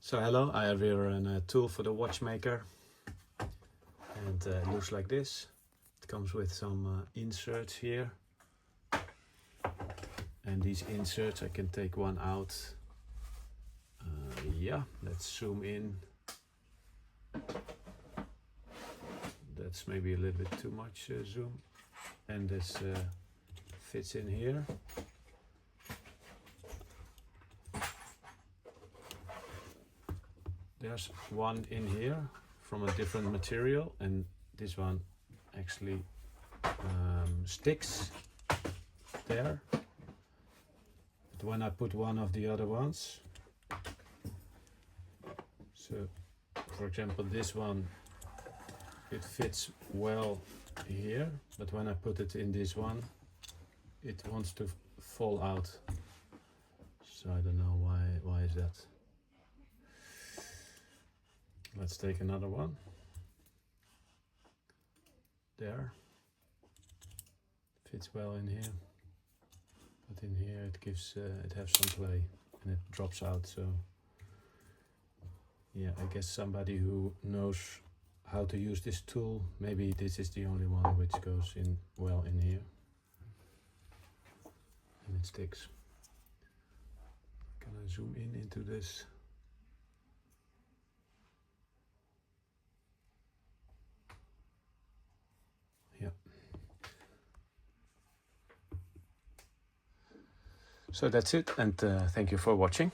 So hello, I have here a tool for the watchmaker, and it looks like this. It comes with some inserts here, and these inserts I can take one out. Yeah, let's zoom in. That's maybe a little bit too much zoom, and this fits in here. There's one in here from a different material, and this one actually sticks there. But when I put one of the other ones, so for example this one, it fits well here, but when I put it in this one, it wants to fall out. So I don't know why is that. Let's take another one. There. Fits well in here. But in here it gives it has some play and it drops out. So yeah, I guess somebody who knows how to use this tool, maybe this is the only one which goes in well in here. And it sticks. Can I zoom in into this? Yeah. So that's it, and thank you for watching.